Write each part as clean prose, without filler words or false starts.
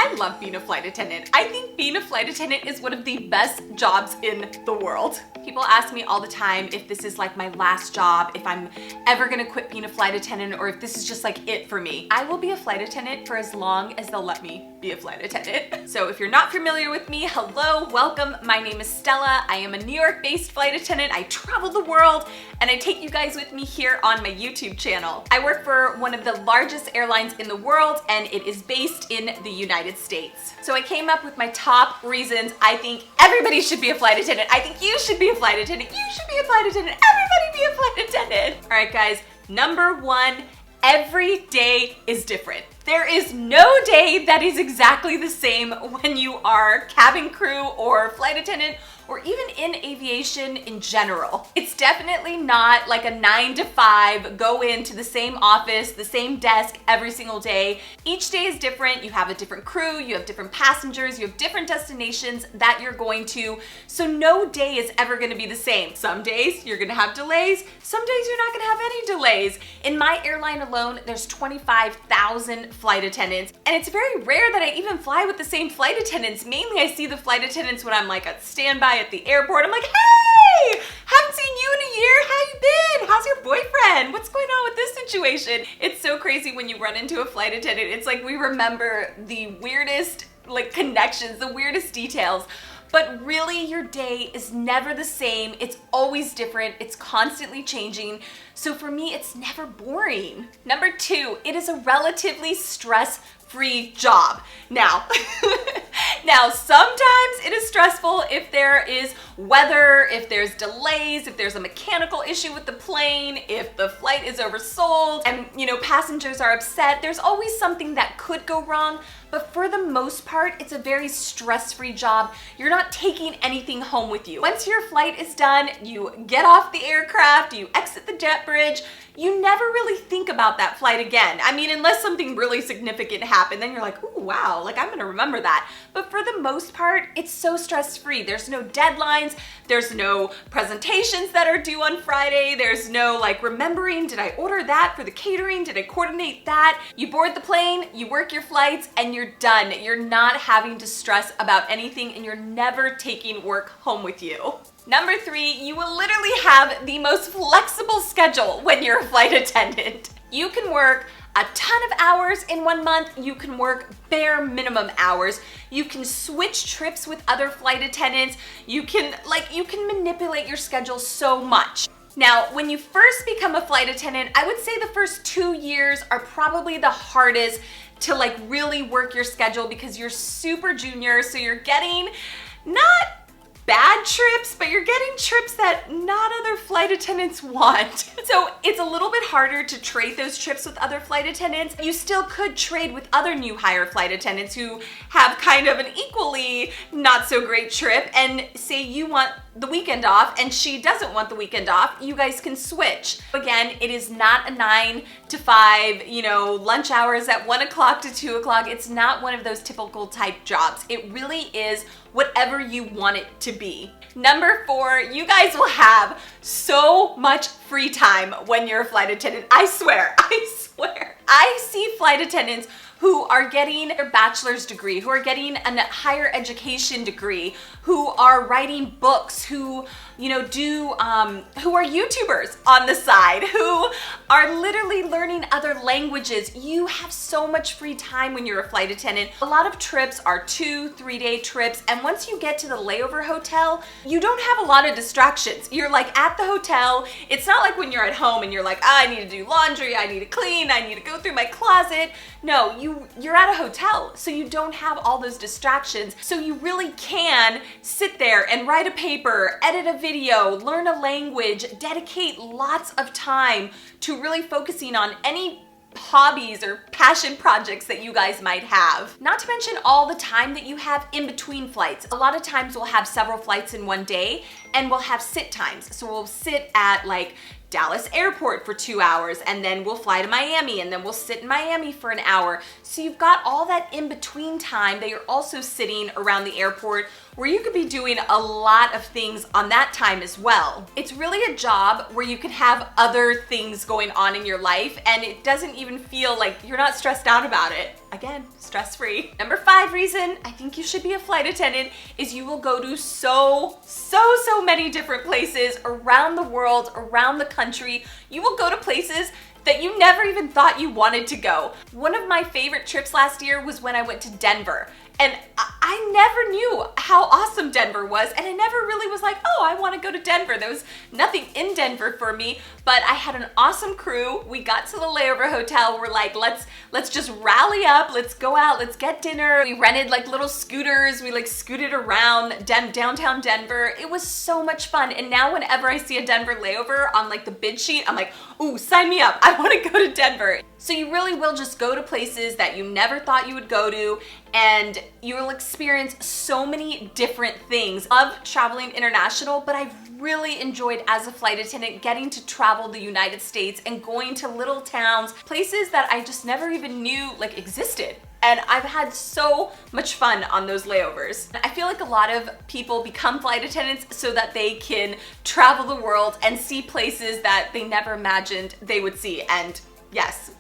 I love being a flight attendant. I think being a flight attendant is one of the best jobs in the world. People ask me all the time if this is like my last job, if I'm ever gonna quit being a flight attendant, or if this is just like it for me. I will be a flight attendant for as long as they'll let me be a flight attendant. So if you're not familiar with me, hello, welcome. My name is Stella. I am a New York-based flight attendant. I travel the world and I take you guys with me here on my YouTube channel. I work for one of the largest airlines in the world, and it is based in the United States. So I came up with my top reasons I think everybody should be a flight attendant. I think you should be a flight attendant. You should be a flight attendant. Everybody be a flight attendant. All right, guys. Number one, every day is different. There is no day that is exactly the same when you are cabin crew or flight attendant or even in aviation in general. It's definitely not like a 9 to 5, go into the same office, the same desk every single day. Each day is different. You have a different crew, you have different passengers, you have different destinations that you're going to. So no day is ever gonna be the same. Some days you're gonna have delays, some days you're not gonna have any delays. In my airline alone, there's 25,000 flight attendants, and it's very rare that I even fly with the same flight attendants. Mainly I see the flight attendants when I'm like at standby at the airport. I'm like, hey, haven't seen you in a year. How you been? How's your boyfriend? What's going on with this situation? It's so crazy when you run into a flight attendant. It's like we remember the weirdest like connections, the weirdest details. But really, your day is never the same. It's always different. It's constantly changing. So for me, it's never boring. Number two, it is a relatively stress-free job. Now, sometimes it is stressful if there is weather, if there's delays, if there's a mechanical issue with the plane, if the flight is oversold and, passengers are upset. There's always something that could go wrong. But for the most part, it's a very stress-free job. You're not taking anything home with you. Once your flight is done, you get off the aircraft, you exit the jet bridge, you never really think about that flight again. I mean, unless something really significant happened, then you're like, ooh, wow, like I'm gonna remember that. But for the most part, it's so stress-free. There's no deadlines, there's no presentations that are due on Friday, there's no like remembering, did I order that for the catering? Did I coordinate that? You board the plane, you work your flights, and you're done. You're not having to stress about anything, and you're never taking work home with you. Number three, you will literally have the most flexible schedule when you're a flight attendant. You can work a ton of hours in 1 month. You can work bare minimum hours. You can switch trips with other flight attendants. You can manipulate your schedule so much. Now, when you first become a flight attendant, I would say the first 2 years are probably the hardest to like really work your schedule because you're super junior, so you're getting not bad trips, but you're getting trips that not other flight attendants want. So it's a little bit harder to trade those trips with other flight attendants. You still could trade with other new hire flight attendants who have kind of an equally not so great trip, and say you want the weekend off and she doesn't want the weekend off, you guys can switch. Again, it is not a 9 to 5, lunch hours at 1 o'clock to 2 o'clock. It's not one of those typical type jobs. It really is whatever you want it to be. Number four, you guys will have so much free time when you're a flight attendant. I swear. I see flight attendants who are getting their bachelor's degree, who are getting a higher education degree, who are writing books, who are YouTubers on the side, who are literally learning other languages. You have so much free time when you're a flight attendant. A lot of trips are 2-3 day trips, and once you get to the layover hotel, you don't have a lot of distractions. You're like at the hotel. It's not like when you're at home and you're like, I need to do laundry, I need to clean, I need to go through my closet. No, you're at a hotel, so you don't have all those distractions. So you really can sit there and write a paper, edit a video, learn a language, dedicate lots of time to really focusing on any hobbies or passion projects that you guys might have. Not to mention all the time that you have in between flights. A lot of times we'll have several flights in one day, and we'll have sit times. So we'll sit at like Dallas airport for 2 hours, and then we'll fly to Miami, and then we'll sit in Miami for an hour. So you've got all that in between time that you're also sitting around the airport, where you could be doing a lot of things on that time as well. It's really a job where you can have other things going on in your life, and it doesn't even feel like you're not stressed out about it. Again, stress-free. Number 5 reason I think you should be a flight attendant is you will go to so many different places around the world, around the country. You will go to places that you never even thought you wanted to go. One of my favorite trips last year was when I went to Denver. And I never knew how awesome Denver was, and I never really was like, oh, I want to go to Denver. There was nothing in Denver for me, but I had an awesome crew. We got to the layover hotel. We're like, let's just rally up. Let's go out. Let's get dinner. We rented like little scooters. We like scooted around downtown Denver. It was so much fun. And now whenever I see a Denver layover on like the bid sheet, I'm like, ooh, sign me up. I want to go to Denver. So you really will just go to places that you never thought you would go to, and you will experience so many different things. Love traveling international, but I've really enjoyed as a flight attendant getting to travel the United States and going to little towns, places that I just never even knew like existed. And I've had so much fun on those layovers. I feel like a lot of people become flight attendants so that they can travel the world and see places that they never imagined they would see. And yes,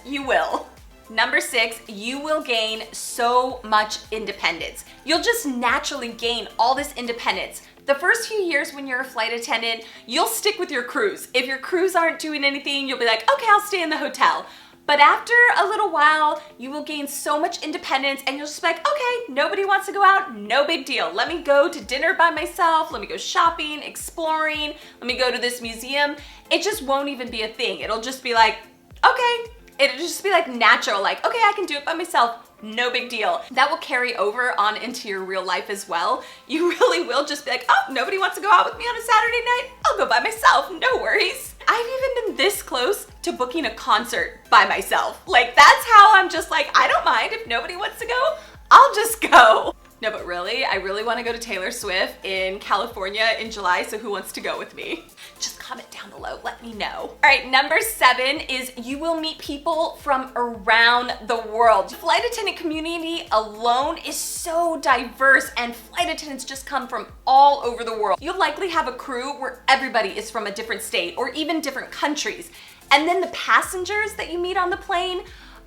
you will. Number 6, you will gain so much independence. You'll just naturally gain all this independence. The first few years when you're a flight attendant, you'll stick with your crews. If your crews aren't doing anything, you'll be like, okay, I'll stay in the hotel. But after a little while, you will gain so much independence and you'll just be like, okay, nobody wants to go out, no big deal. Let me go to dinner by myself, let me go shopping, exploring, let me go to this museum. It just won't even be a thing. It'll just be like, okay, it'll just be like natural, like, okay, I can do it by myself, no big deal. That will carry over on into your real life as well. You really will just be like, oh, nobody wants to go out with me on a Saturday night? I'll go by myself, no worries. I've even been this close to booking a concert by myself. Like, that's how I'm just like, I don't mind if nobody wants to go, I'll just go. No, but really, I really want to go to Taylor Swift in California in July, so who wants to go with me? Just comment down below, let me know. All right, number 7 is you will meet people from around the world. The flight attendant community alone is so diverse, and flight attendants just come from all over the world. You'll likely have a crew where everybody is from a different state or even different countries. And then the passengers that you meet on the plane,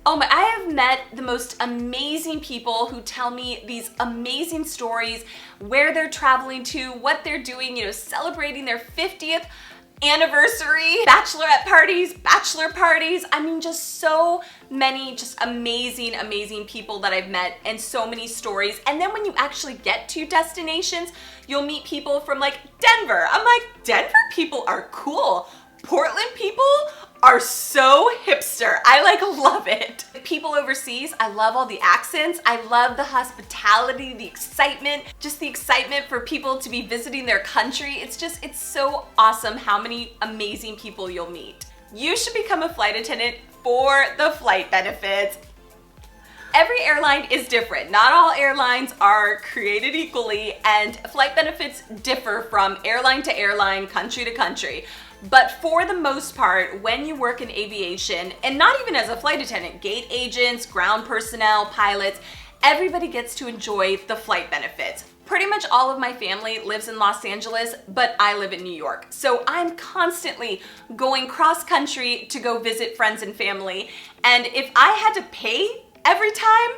oh my, I have met the most amazing people who tell me these amazing stories, where they're traveling to, what they're doing, you know, celebrating their 50th anniversary, bachelorette parties, bachelor parties. I mean, just so many just amazing people that I've met and so many stories. And then when you actually get to destinations, you'll meet people from like Denver. I'm like, Denver people are cool. Portland people are so hipster. I like love it. People overseas, I love all the accents. I love the hospitality, the excitement, just the excitement for people to be visiting their country. It's so awesome how many amazing people you'll meet. You should become a flight attendant for the flight benefits. Every airline is different. Not all airlines are created equally, and flight benefits differ from airline to airline, country to country. But for the most part, when you work in aviation, and not even as a flight attendant, gate agents, ground personnel, pilots, everybody gets to enjoy the flight benefits. Pretty much all of my family lives in Los Angeles, but I live in New York. So I'm constantly going cross country to go visit friends and family. And if I had to pay every time,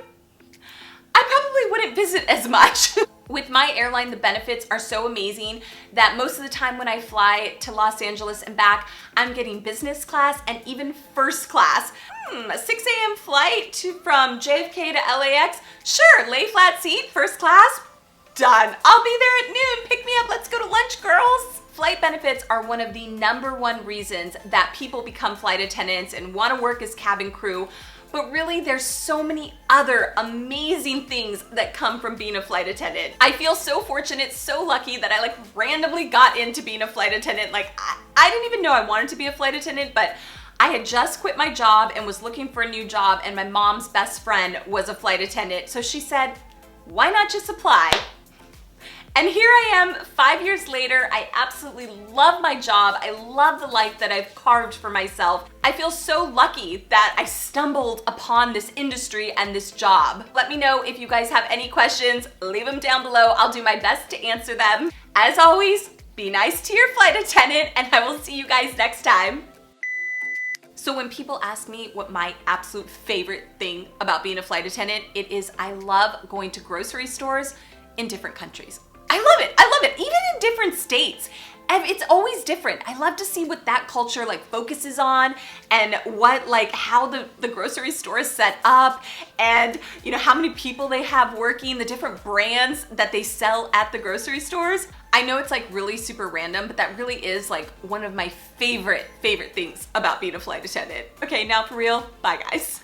I probably wouldn't visit as much. With my airline, the benefits are so amazing that most of the time when I fly to Los Angeles and back, I'm getting business class and even first class. A 6 a.m. flight from JFK to LAX? Sure, lay flat seat, first class, done. I'll be there at noon, pick me up, let's go to lunch, girls. Flight benefits are one of the #1 reasons that people become flight attendants and want to work as cabin crew. But really, there's so many other amazing things that come from being a flight attendant. I feel so fortunate, so lucky that I like randomly got into being a flight attendant. Like, I didn't even know I wanted to be a flight attendant, but I had just quit my job and was looking for a new job, and my mom's best friend was a flight attendant. So she said, why not just apply? And here I am 5 years later. I absolutely love my job. I love the life that I've carved for myself. I feel so lucky that I stumbled upon this industry and this job. Let me know if you guys have any questions. Leave them down below. I'll do my best to answer them. As always, be nice to your flight attendant, and I will see you guys next time. So when people ask me what my absolute favorite thing about being a flight attendant, it is I love going to grocery stores in different countries. I love it, even in different states. And it's always different. I love to see what that culture like focuses on and what like how the grocery store is set up and you know how many people they have working, the different brands that they sell at the grocery stores. I know it's like really super random, but that really is like one of my favorite things about being a flight attendant. Okay, now for real, bye guys.